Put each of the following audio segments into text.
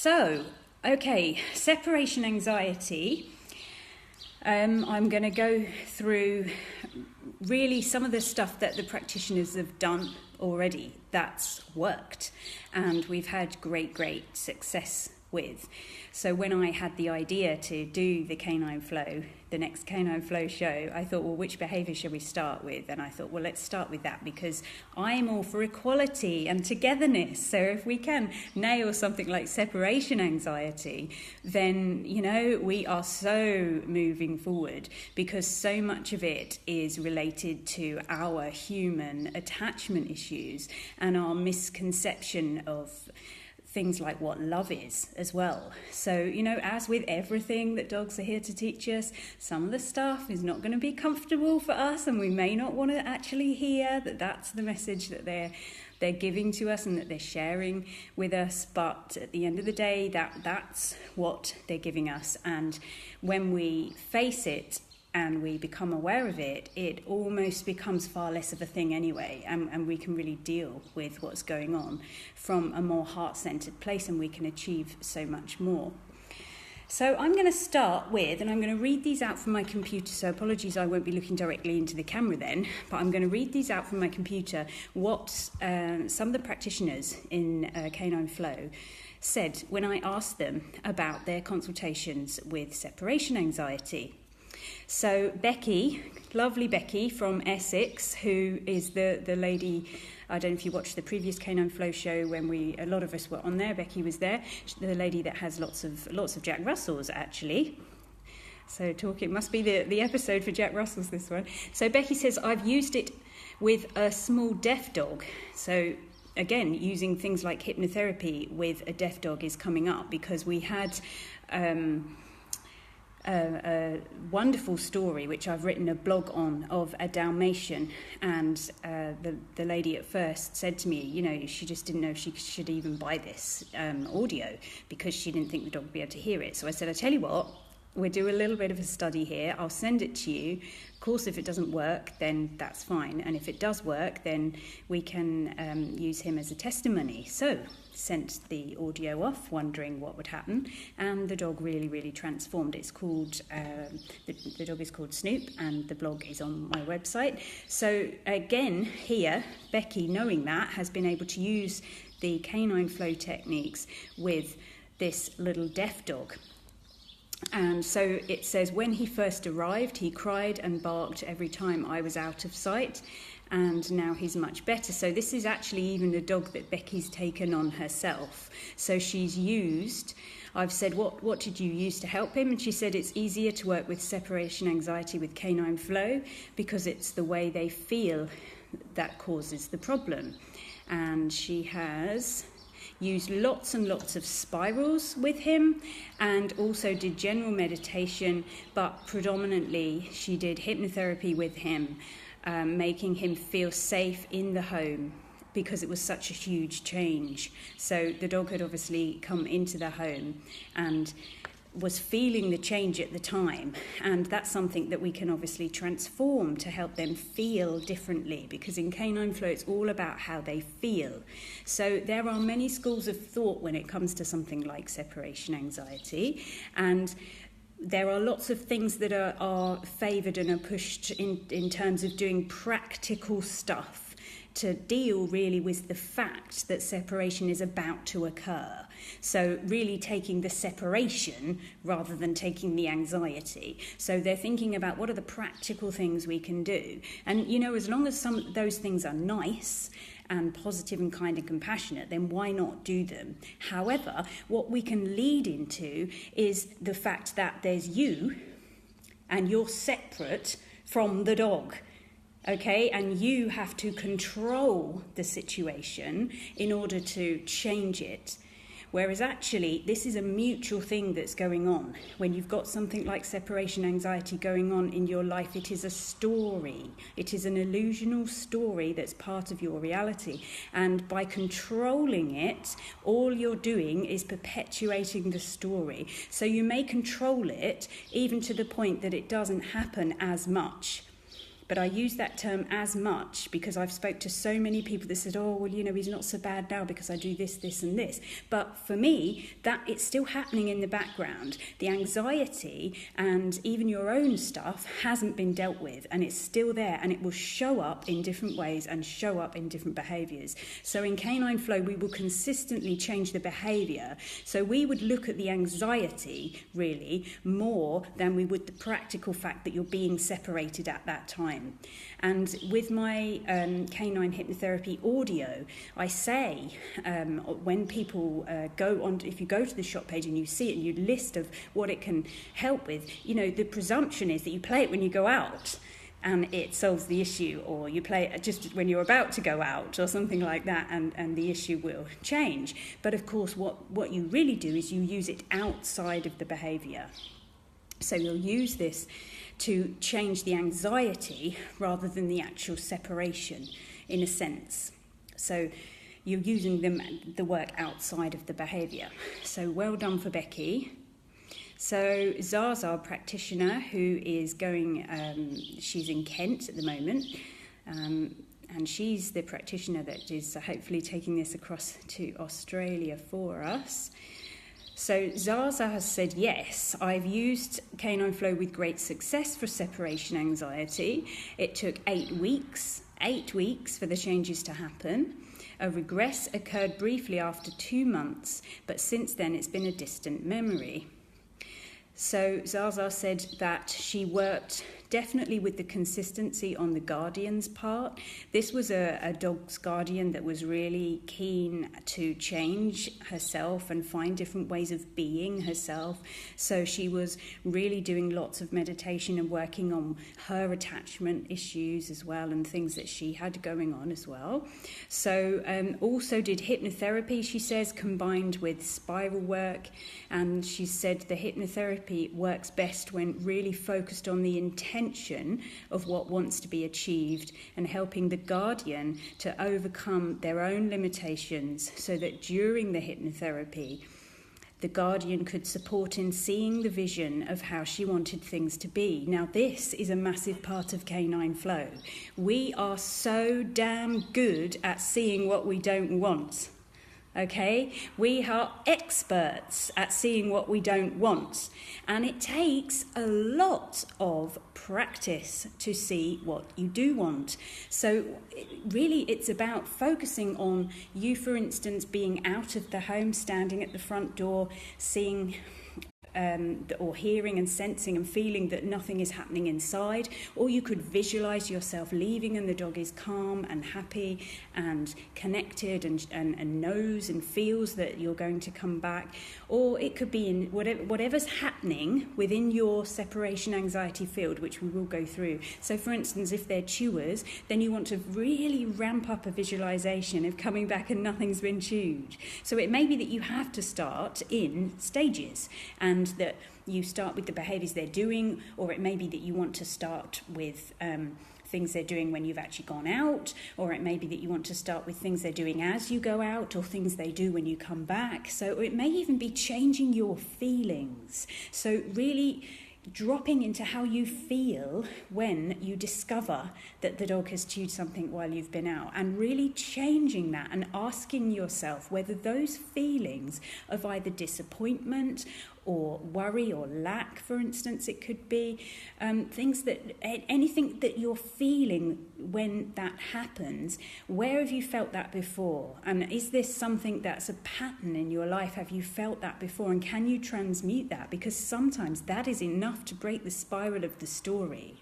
So, okay, separation anxiety. I'm going to go through really some of the stuff that the practitioners have done already that's worked and we've had great success with. So when I had the idea to do the Canine Flow, the next Canine Flow show, I thought, well, which behaviour shall we start with? And I thought, well, let's start with that because I'm all for equality and togetherness. So if we can nail something like separation anxiety, then, you know, we are so moving forward because so much of it is related to our human attachment issues and our misconception of things like what love is as well. So, you know, as with everything that dogs are here to teach us, some of the stuff is not going to be comfortable for us and we may not want to actually hear that that's the message that they're giving to us and that they're sharing with us. But at the end of the day, that's what they're giving us. And when we face it and we become aware of it, it almost becomes far less of a thing anyway, and we can really deal with what's going on from a more heart-centered place, and we can achieve so much more. So I'm going to start with, and I'm going to read these out from my computer, so apologies I won't be looking directly into the camera then, but I'm going to read these out from my computer, what some of the practitioners in Canine Flow said when I asked them about their consultations with separation anxiety. So Becky, lovely Becky from Essex, who is the lady, I don't know if you watched the previous Canine Flow show when a lot of us were on there, Becky was there, the lady that has lots of Jack Russells actually. So it must be the episode for Jack Russells, this one. So Becky says, I've used it with a small deaf dog. So again, using things like hypnotherapy with a deaf dog is coming up because we had a wonderful story which I've written a blog on of a Dalmatian, and the lady at first said to me, you know, she just didn't know if she should even buy this audio because she didn't think the dog would be able to hear it. So I said, I tell you what, we'll do a little bit of a study here, I'll send it to you. Of course, if it doesn't work, then that's fine, and if it does work, then we can use him as a testimony. So sent the audio off, wondering what would happen, and the dog really transformed. It's called the dog is called Snoop, and the blog is on my website. So again, here Becky, knowing that, has been able to use the Canine Flow techniques with this little deaf dog. And so it says, when he first arrived, he cried and barked every time I was out of sight, and now he's much better. So this is actually even a dog that Becky's taken on herself. So she's used, I've said, what did you use to help him? And she said, it's easier to work with separation anxiety with Canine Flow because it's the way they feel that causes the problem. And she has used lots and lots of spirals with him and also did general meditation, but predominantly she did hypnotherapy with him, making him feel safe in the home because it was such a huge change. So the dog had obviously come into the home and was feeling the change at the time, and that's something that we can obviously transform to help them feel differently, because in Canine Flow it's all about how they feel. So there are many schools of thought when it comes to something like separation anxiety, and there are lots of things that are favoured and are pushed in terms of doing practical stuff to deal really with the fact that separation is about to occur. So really taking the separation rather than taking the anxiety. So they're thinking about what are the practical things we can do. And, you know, as long as some of those things are nice and positive and kind and compassionate, then why not do them? However, what we can lead into is the fact that there's you and you're separate from the dog. Okay, and you have to control the situation in order to change it. Whereas actually, this is a mutual thing that's going on. When you've got something like separation anxiety going on in your life, it is a story. It is an illusional story that's part of your reality. And by controlling it, all you're doing is perpetuating the story. So you may control it even to the point that it doesn't happen as much. But I use that term as much because I've spoke to so many people that said, oh, well, he's not so bad now because I do this, this and this. But for me, that it's still happening in the background. The anxiety and even your own stuff hasn't been dealt with, and it's still there, and it will show up in different ways and show up in different behaviours. So in Canine Flow, we will consistently change the behaviour. So we would look at the anxiety, really, more than we would the practical fact that you're being separated at that time. And with my canine hypnotherapy audio, I say when people go on, if you go to the shop page and you see it and you list of what it can help with, the presumption is that you play it when you go out and it solves the issue, or you play it just when you're about to go out or something like that, and the issue will change. But of course, what you really do is you use it outside of the behaviour. So you'll use this to change the anxiety rather than the actual separation, in a sense. So you're using the work outside of the behaviour. So well done for Becky. So Zaza, practitioner, who is going, she's in Kent at the moment, and she's the practitioner that is hopefully taking this across to Australia for us. So Zaza has said, yes, I've used Canine Flow with great success for separation anxiety. It took 8 weeks for the changes to happen. A regress occurred briefly after 2 months, but since then it's been a distant memory. So Zaza said that she worked definitely with the consistency on the guardian's part. This was a dog's guardian that was really keen to change herself and find different ways of being herself. So she was really doing lots of meditation and working on her attachment issues as well, and things that she had going on as well. So also did hypnotherapy, she says, combined with spiral work. And she said the hypnotherapy works best when really focused on the intention of what wants to be achieved, and helping the guardian to overcome their own limitations, so that during the hypnotherapy the guardian could support in seeing the vision of how she wanted things to be. Now, this is a massive part of Canine Flow. We are so damn good at seeing what we don't want. Okay, we are experts at seeing what we don't want, and it takes a lot of practice to see what you do want. So really it's about focusing on you, for instance, being out of the home, standing at the front door, seeing or hearing and sensing and feeling that nothing is happening inside. Or you could visualize yourself leaving and the dog is calm and happy and connected and knows and feels that you're going to come back. Or it could be in whatever's happening within your separation anxiety field, which we will go through. So for instance, if they're chewers, then you want to really ramp up a visualization of coming back and nothing's been chewed. So it may be that you have to start in stages, and that you start with the behaviours they're doing, or it may be that you want to start with things they're doing when you've actually gone out, or it may be that you want to start with things they're doing as you go out, or things they do when you come back. So it may even be changing your feelings. So really dropping into how you feel when you discover that the dog has chewed something while you've been out, and really changing that and asking yourself whether those feelings of either disappointment or worry or lack, for instance, it could be anything that you're feeling when that happens. Where have you felt that before? And is this something that's a pattern in your life? Have you felt that before? And can you transmute that? Because sometimes that is enough to break the spiral of the story.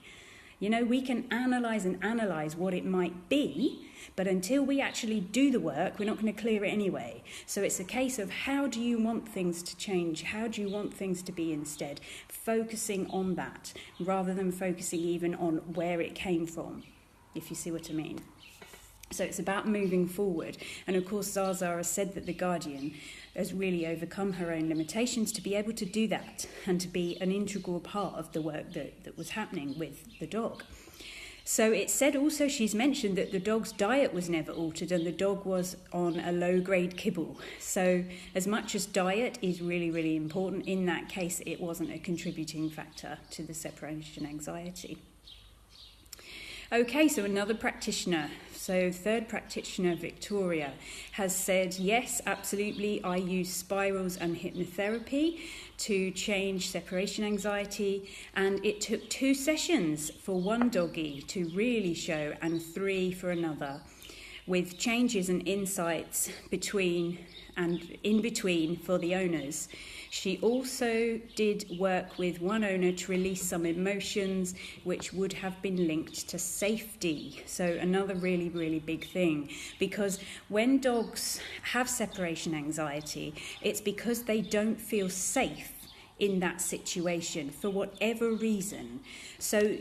You know, we can analyse what it might be, but until we actually do the work, we're not going to clear it anyway. So it's a case of, how do you want things to change? How do you want things to be instead? Focusing on that, rather than focusing even on where it came from, if you see what I mean. So it's about moving forward. And of course, Zaza has said that the guardian has really overcome her own limitations to be able to do that, and to be an integral part of the work that was happening with the dog. So it said also, she's mentioned that the dog's diet was never altered, and the dog was on a low-grade kibble. So as much as diet is really, really important, in that case it wasn't a contributing factor to the separation anxiety. Okay, so another practitioner, so third practitioner, Victoria, has said, yes, absolutely, I use spirals and hypnotherapy to change separation anxiety, and it took 2 sessions for one doggy to really show and 3 for another, with changes and insights between and in between for the owners. She also did work with one owner to release some emotions which would have been linked to safety. So another really, really big thing, because when dogs have separation anxiety, it's because they don't feel safe in that situation for whatever reason. So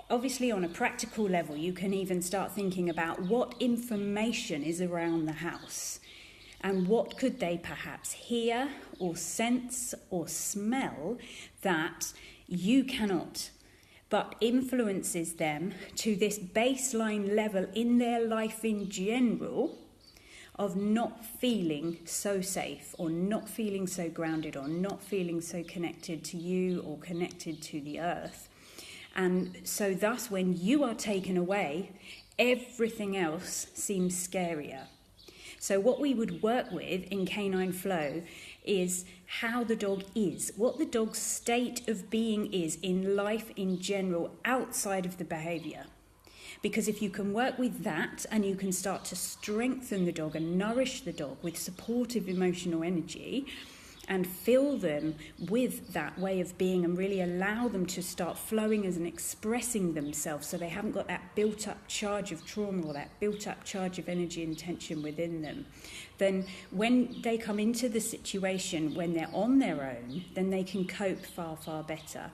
obviously, on a practical level, you can even start thinking about what information is around the house and what could they perhaps hear or sense or smell that you cannot, but influences them to this baseline level in their life in general of not feeling so safe or not feeling so grounded or not feeling so connected to you or connected to the earth. And so thus, when you are taken away, everything else seems scarier. So what we would work with in Canine Flow is how the dog is, what the dog's state of being is in life in general outside of the behaviour. Because if you can work with that and you can start to strengthen the dog and nourish the dog with supportive emotional energy, and fill them with that way of being and really allow them to start flowing as and expressing themselves so they haven't got that built-up charge of trauma or that built-up charge of energy and tension within them, then when they come into the situation when they're on their own, then they can cope far, far better.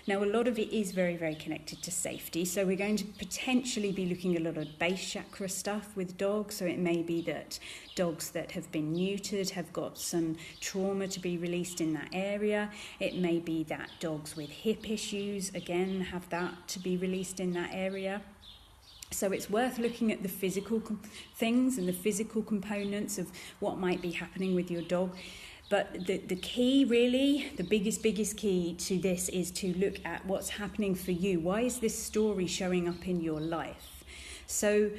Now, a lot of it is very, very connected to safety. So we're going to potentially be looking at a lot of base chakra stuff with dogs. So it may be that dogs that have been neutered have got some trauma to be released in that area. It may be that dogs with hip issues, again, have that to be released in that area. So it's worth looking at the physical things and the physical components of what might be happening with your dog. But the key, really, the biggest key to this is to look at what's happening for you. Why is this story showing up in your life? So,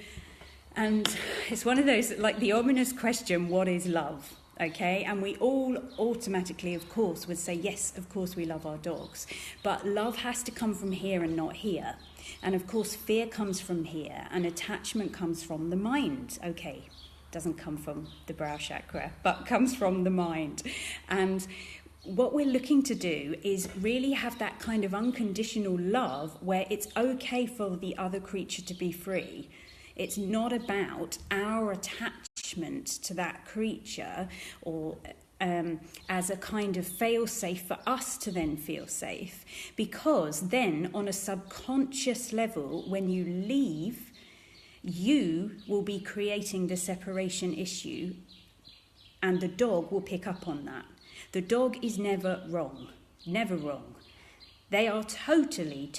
and it's one of those, like the ominous question, what is love? Okay, and we all automatically, of course, would say, yes, of course we love our dogs. But love has to come from here and not here. And of course, fear comes from here and attachment comes from the mind. Okay. Doesn't come from the brow chakra, but comes from the mind. And what we're looking to do is really have that kind of unconditional love where it's okay for the other creature to be free. It's not about our attachment to that creature or as a kind of fail-safe for us to then feel safe. Because then on a subconscious level, when you leave, you will be creating the separation issue and the dog will pick up on that. The dog is never wrong, never wrong. They are totally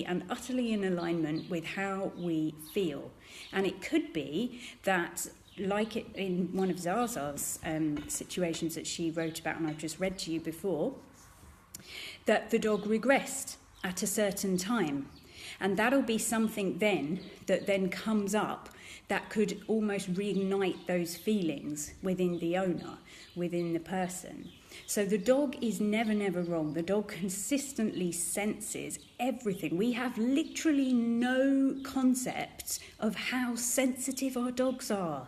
and utterly in alignment with how we feel. And it could be that, like it in one of Zaza's situations that she wrote about and I've just read to you before, that the dog regressed at a certain time. And that'll be something then that then comes up that could almost reignite those feelings within the owner, within the person. So the dog is never wrong. The dog consistently senses everything. We have literally no concept of how sensitive our dogs are.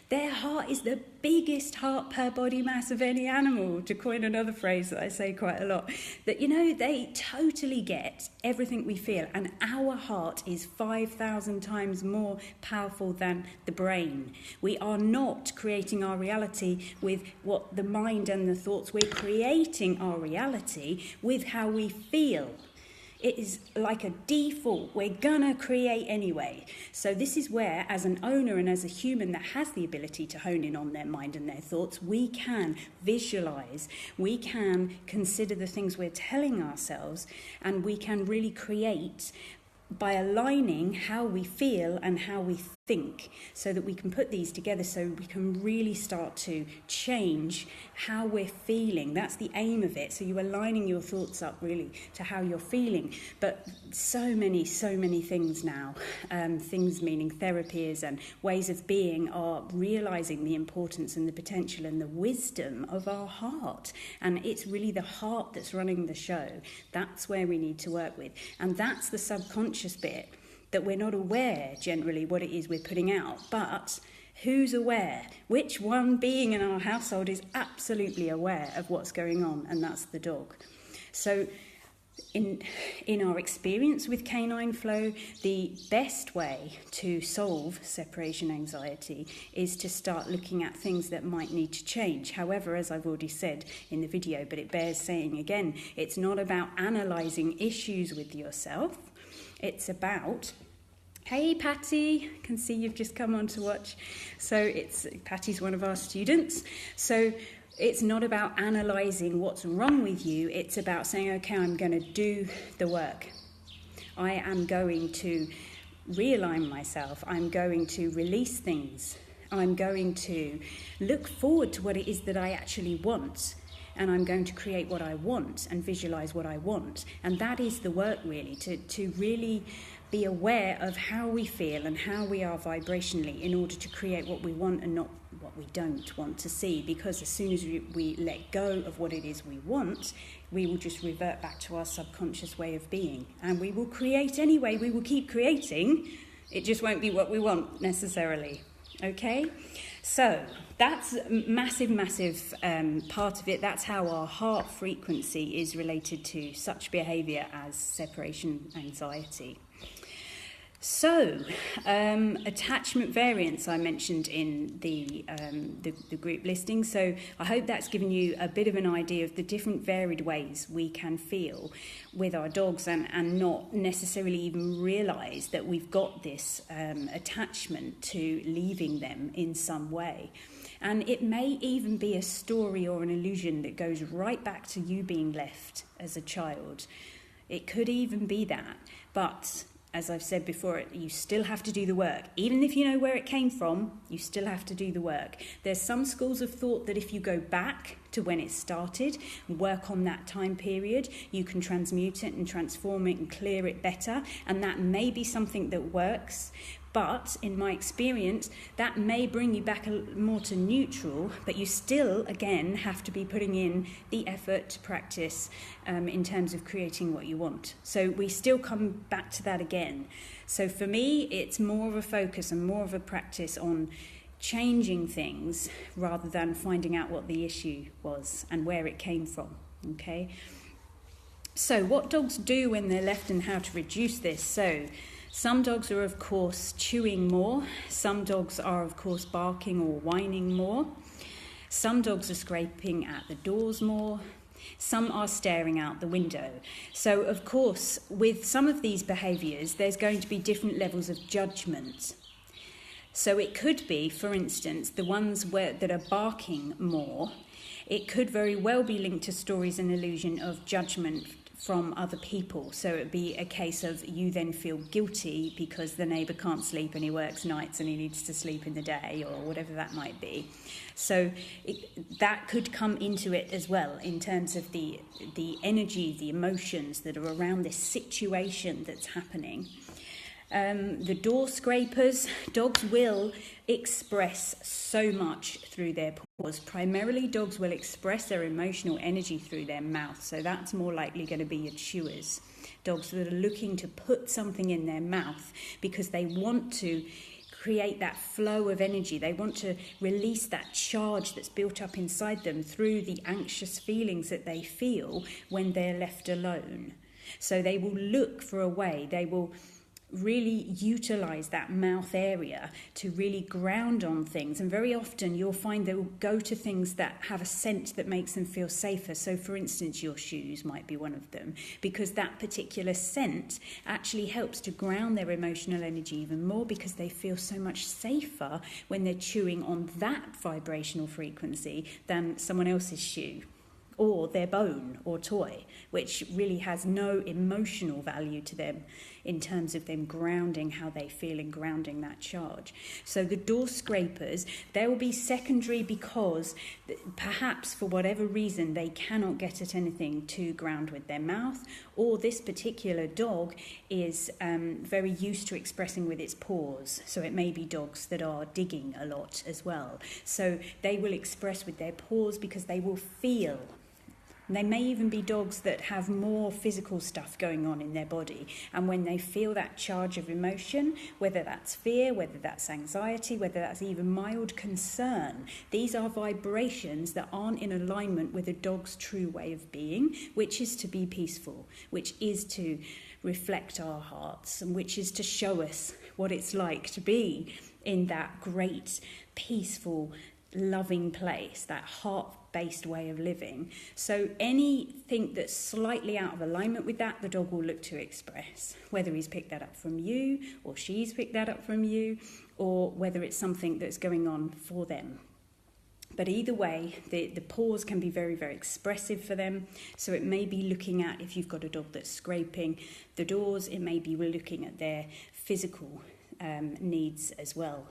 Their heart is the biggest heart per body mass of any animal, to coin another phrase that I say quite a lot. That, they totally get everything we feel. And our heart is 5,000 times more powerful than the brain. We are not creating our reality with what the mind and the thoughts. We're creating our reality with how we feel. It is like a default. We're gonna create anyway. So this is where, as an owner and as a human that has the ability to hone in on their mind and their thoughts, we can visualize, we can consider the things we're telling ourselves, and we can really create by aligning how we feel and how we think, so that we can put these together so we can really start to change how we're feeling. That's the aim of it. So you're aligning your thoughts up really to how you're feeling. But so many things now, things meaning therapies and ways of being, are realizing the importance and the potential and the wisdom of our heart. And it's really the heart that's running the show. That's where we need to work with. And that's the subconscious bit that we're not aware generally what it is we're putting out. But who's aware? Which one being in our household is absolutely aware of what's going on? And that's the dog. So in our experience with canine flow, the best way to solve separation anxiety is to start looking at things that might need to change. However, as I've already said in the video, but it bears saying again, it's not about analysing issues with yourself. It's about, hey Patty, I can see you've just come on to watch. So Patty's one of our students. So it's not about analysing what's wrong with you. It's about saying, okay, I'm going to do the work. I am going to realign myself. I'm going to release things. I'm going to look forward to what it is that I actually want. And I'm going to create what I want and visualize what I want. And that is the work, really, to really be aware of how we feel and how we are vibrationally in order to create what we want and not what we don't want to see. Because as soon as we let go of what it is we want, we will just revert back to our subconscious way of being. And we will create anyway. We will keep creating. It just won't be what we want necessarily. Okay? So that's a massive part of it. That's how our heart frequency is related to such behaviour as separation anxiety. So, attachment variance I mentioned in the group listing. So I hope that's given you a bit of an idea of the different varied ways we can feel with our dogs and not necessarily even realise that we've got this attachment to leaving them in some way. And it may even be a story or an illusion that goes right back to you being left as a child. It could even be that. But as I've said before, you still have to do the work. Even if you know where it came from, you still have to do the work. There's some schools of thought that if you go back to when it started and work on that time period, you can transmute it and transform it and clear it better. And that may be something that works. But in my experience, that may bring you back more to neutral, but you still, again, have to be putting in the effort to practice in terms of creating what you want. So we still come back to that again. So for me, it's more of a focus and more of a practice on changing things rather than finding out what the issue was and where it came from, okay? So what dogs do when they're left and how to reduce this. So some dogs are, of course, chewing more. Some dogs are, of course, barking or whining more. Some dogs are scraping at the doors more. Some are staring out the window. So, of course, with some of these behaviours, there's going to be different levels of judgment. So it could be, for instance, the ones that are barking more, it could very well be linked to stories and illusion of judgment from other people. So it'd be a case of you then feel guilty because the neighbour can't sleep and he works nights and he needs to sleep in the day or whatever that might be. So that could come into it as well in terms of the energy, the emotions that are around this situation that's happening. The door scrapers, dogs will express so much through their paws. Primarily, dogs will express their emotional energy through their mouth, so that's more likely going to be your chewers. Dogs that are looking to put something in their mouth because they want to create that flow of energy. They want to release that charge that's built up inside them through the anxious feelings that they feel when they're left alone. So they will look for a way, they will really utilize that mouth area to really ground on things, and very often you'll find they will go to things that have a scent that makes them feel safer. So for instance, your shoes might be one of them, because that particular scent actually helps to ground their emotional energy even more, because they feel so much safer when they're chewing on that vibrational frequency than someone else's shoe or their bone or toy, which really has no emotional value to them in terms of them grounding how they feel and grounding that charge. So the door scrapers, they will be secondary because perhaps for whatever reason they cannot get at anything to ground with their mouth, or this particular dog is very used to expressing with its paws. So it may be dogs that are digging a lot as well. So they will express with their paws because they will feel. They may even be dogs that have more physical stuff going on in their body. And when they feel that charge of emotion, whether that's fear, whether that's anxiety, whether that's even mild concern, these are vibrations that aren't in alignment with a dog's true way of being, which is to be peaceful, which is to reflect our hearts, and which is to show us what it's like to be in that great, peaceful, loving place, that heart-based way of living. So anything that's slightly out of alignment with that, the dog will look to express, whether he's picked that up from you or she's picked that up from you, or whether it's something that's going on for them. But either way, the paws can be very, very expressive for them. So it may be looking at, if you've got a dog that's scraping the doors, it may be we're looking at their physical needs as well.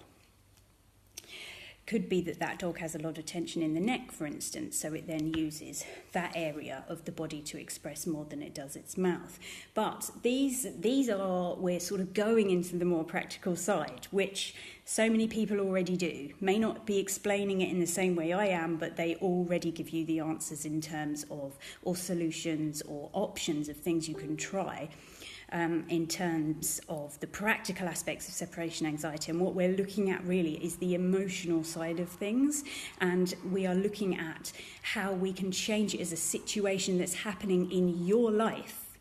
Could be that dog has a lot of tension in the neck, for instance, so it then uses that area of the body to express more than it does its mouth. But these are, we're sort of going into the more practical side, which so many people already do. May not be explaining it in the same way I am, but they already give you the answers in terms of, or solutions or options of things you can try. In terms of the practical aspects of separation anxiety. And what we're looking at really is the emotional side of things, and we are looking at how we can change it as a situation that's happening in your life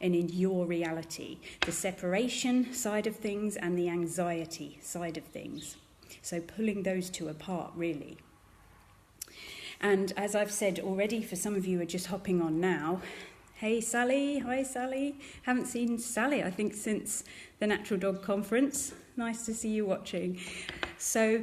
and in your reality, the separation side of things and the anxiety side of things. So pulling those two apart, really. And as I've said already, for some of you who are just hopping on now, hey Sally, hi Sally. Haven't seen Sally, I think, since the Natural Dog Conference. Nice to see you watching. So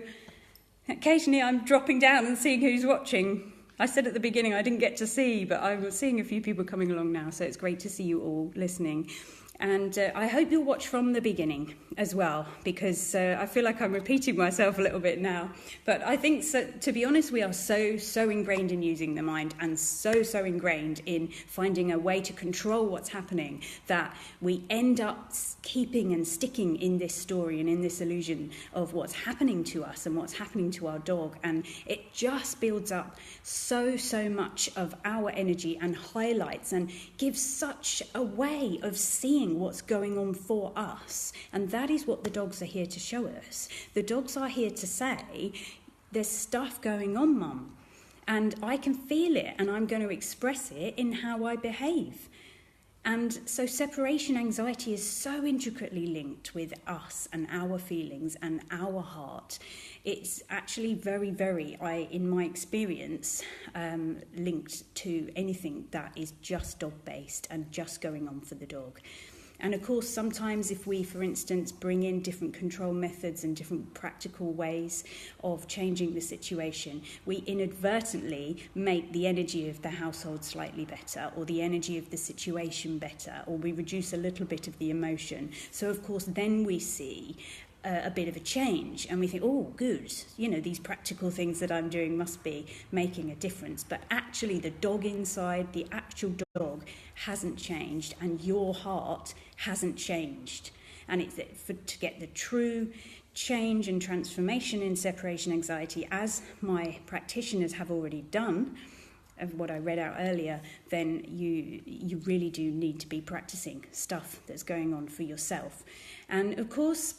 occasionally I'm dropping down and seeing who's watching. I said at the beginning I didn't get to see, but I'm seeing a few people coming along now, so it's great to see you all listening. And I hope you'll watch from the beginning as well, because I feel like I'm repeating myself a little bit now. But I think, so, to be honest, we are so ingrained in using the mind, and so ingrained in finding a way to control what's happening, that we end up keeping and sticking in this story and in this illusion of what's happening to us and what's happening to our dog. And it just builds up so much of our energy and highlights and gives such a way of seeing what's going on for us. And that is what the dogs are here to show us. The dogs are here to say, there's stuff going on, Mum, and I can feel it, and I'm going to express it in how I behave. And so separation anxiety is so intricately linked with us and our feelings and our heart. It's actually very, in my experience, linked to anything that is just dog-based and just going on for the dog. And of course, sometimes if we, for instance, bring in different control methods and different practical ways of changing the situation, we inadvertently make the energy of the household slightly better, or the energy of the situation better, or we reduce a little bit of the emotion. So of course, then we see a bit of a change, and we think, oh, good, these practical things that I'm doing must be making a difference. But actually the dog inside, the actual dog, hasn't changed, and your heart hasn't changed. And it's to get the true change and transformation in separation anxiety, as my practitioners have already done, of what I read out earlier, then you really do need to be practicing stuff that's going on for yourself. And of course,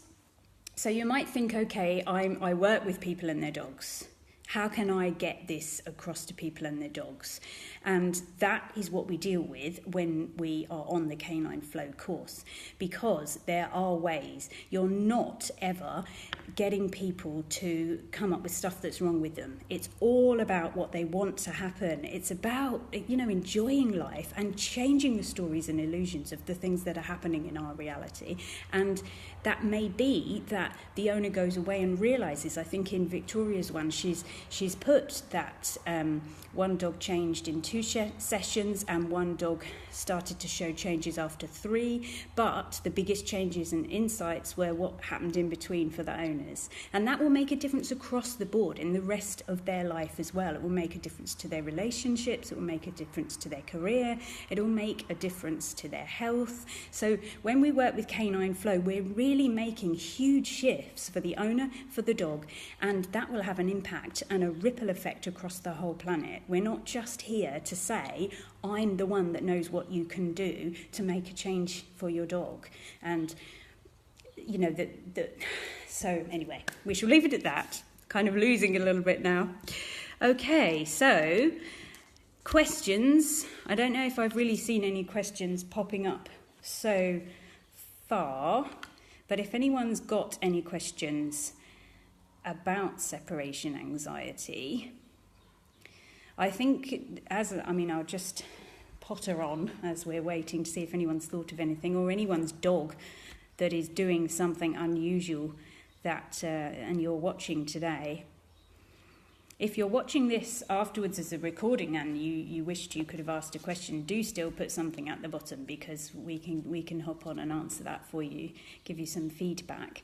so you might think, okay, I work with people and their dogs. How can I get this across to people and their dogs? And that is what we deal with when we are on the Canine Flow course, because there are ways. You're not ever getting people to come up with stuff that's wrong with them. It's all about what they want to happen. It's about, enjoying life and changing the stories and illusions of the things that are happening in our reality. And that may be that the owner goes away and realizes, I think in Victoria's one, she's she's put that one dog changed in 2 sessions and one dog started to show changes after 3, but the biggest changes and insights were what happened in between for the owners. And that will make a difference across the board in the rest of their life as well. It will make a difference to their relationships, it will make a difference to their career, it will make a difference to their health. So when we work with Canine Flow, we're really making huge shifts for the owner, for the dog, and that will have an impact and a ripple effect across the whole planet. We're not just here to say, I'm the one that knows what you can do to make a change for your dog. And, you know, so anyway, we shall leave it at that. Kind of losing a little bit now. Okay, so questions. I don't know if I've really seen any questions popping up so far, but if anyone's got any questions about separation anxiety, I think I'll just potter on as we're waiting to see if anyone's thought of anything, or anyone's dog that is doing something unusual that and you're watching today. If you're watching this afterwards as a recording and you wished you could have asked a question, do still put something at the bottom, because we can hop on and answer that for you, give you some feedback.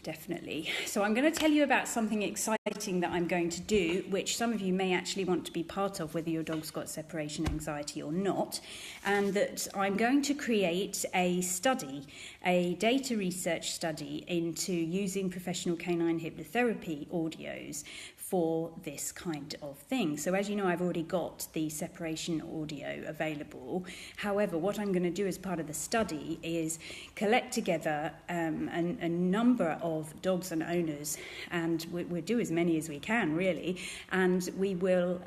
Definitely. So I'm going to tell you about something exciting that I'm going to do, which some of you may actually want to be part of, whether your dog's got separation anxiety or not, and that I'm going to create a study, a data research study into using professional canine hypnotherapy audios for this kind of thing. So as you know, I've already got the separation audio available. However, what I'm going to do as part of the study is collect together a number of dogs and owners, and we'll do as many as we can, really, and we will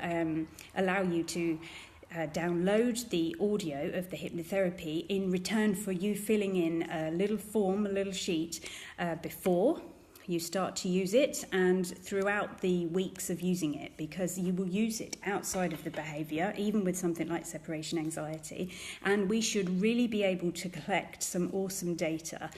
allow you to download the audio of the hypnotherapy in return for you filling in a little form, a little sheet before you start to use it and throughout the weeks of using it, because you will use it outside of the behaviour, even with something like separation anxiety, and we should really be able to collect some awesome data.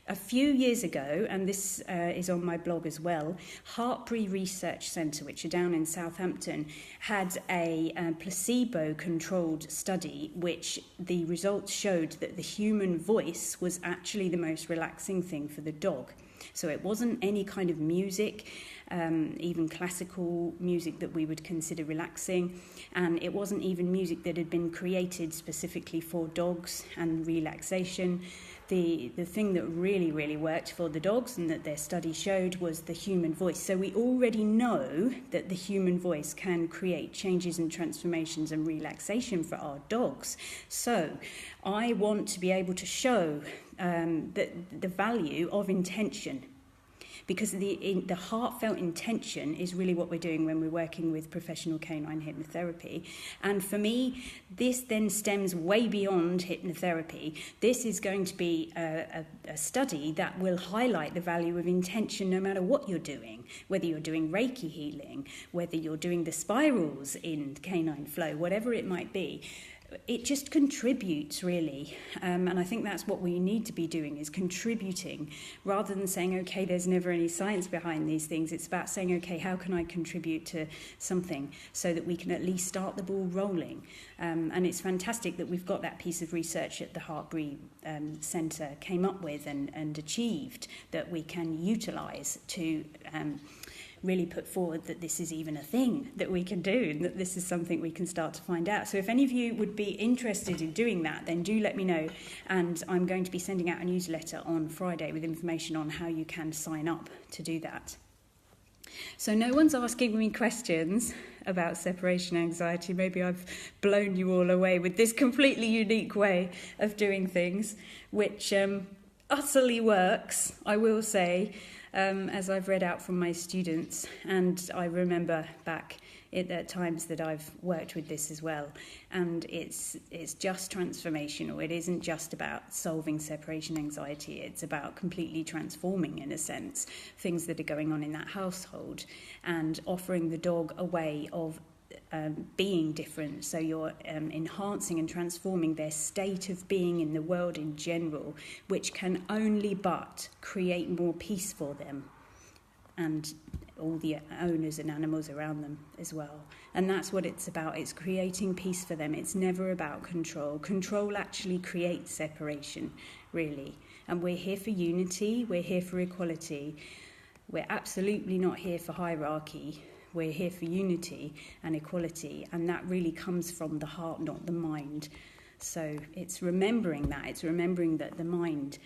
A few years ago, and this is on my blog as well, Hartbury Research Centre, which are down in Southampton, had a placebo-controlled study which the results showed that the human voice was actually the most relaxing thing for the dog. So it wasn't any kind of music, even classical music that we would consider relaxing, and it wasn't even music that had been created specifically for dogs and relaxation. The thing that really, really worked for the dogs and that their study showed was the human voice. So we already know that the human voice can create changes and transformations and relaxation for our dogs. So I want to be able to show the value of intention, because the heartfelt intention is really what we're doing when we're working with professional canine hypnotherapy. And for me, this then stems way beyond hypnotherapy. This is going to be a study that will highlight the value of intention no matter what you're doing, whether you're doing Reiki healing, whether you're doing the spirals in Canine Flow, whatever it might be. It just contributes, really, and I think that's what we need to be doing, is contributing, rather than saying, okay, there's never any science behind these things. It's about saying, okay, how can I contribute to something so that we can at least start the ball rolling? And it's fantastic that we've got that piece of research that the Hartbury Centre came up with and achieved, that we can utilise to really put forward that this is even a thing that we can do, and that this is something we can start to find out. So if any of you would be interested in doing that, then do let me know, and I'm going to be sending out a newsletter on Friday with information on how you can sign up to do that. So no one's asking me questions about separation anxiety. Maybe I've blown you all away with this completely unique way of doing things, which utterly works, I will say, as I've read out from my students, and I remember back at times that I've worked with this as well, and it's just transformational. It isn't just about solving separation anxiety, it's about completely transforming, in a sense, things that are going on in that household and offering the dog a way of being different. So you're enhancing and transforming their state of being in the world in general, which can only but create more peace for them. And all the owners and animals around them as well. And that's what it's about. It's creating peace for them. It's never about control. Control actually creates separation, really. And we're here for unity. We're here for equality. We're absolutely not here for hierarchy. We're here for unity and equality. And that really comes from the heart, not the mind. So it's remembering that. It's remembering that the mind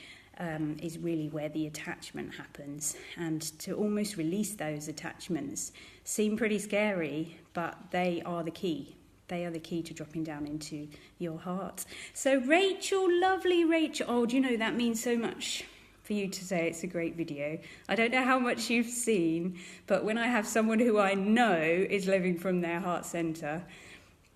is really where the attachment happens, and to almost release those attachments seem pretty scary, but they are the key. They are the key to dropping down into your heart. So Rachel, lovely Rachel. Oh, do you know that means so much for you to say it's a great video. I don't know how much you've seen, but when I have someone who I know is living from their heart centre,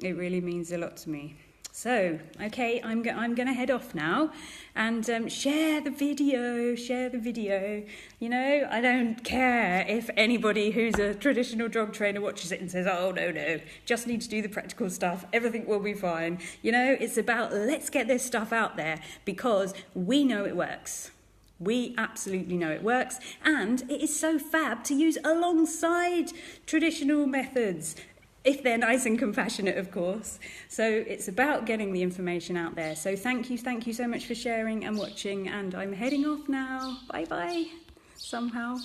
it really means a lot to me. So, okay, I'm going to head off now and share the video. You know, I don't care if anybody who's a traditional dog trainer watches it and says, oh, no, just need to do the practical stuff. Everything will be fine. You know, it's about let's get this stuff out there because we know it works. We absolutely know it works. And it is so fab to use alongside traditional methods. If they're nice and compassionate, of course. So it's about getting the information out there. So thank you so much for sharing and watching. And I'm heading off now. Bye-bye. Somehow.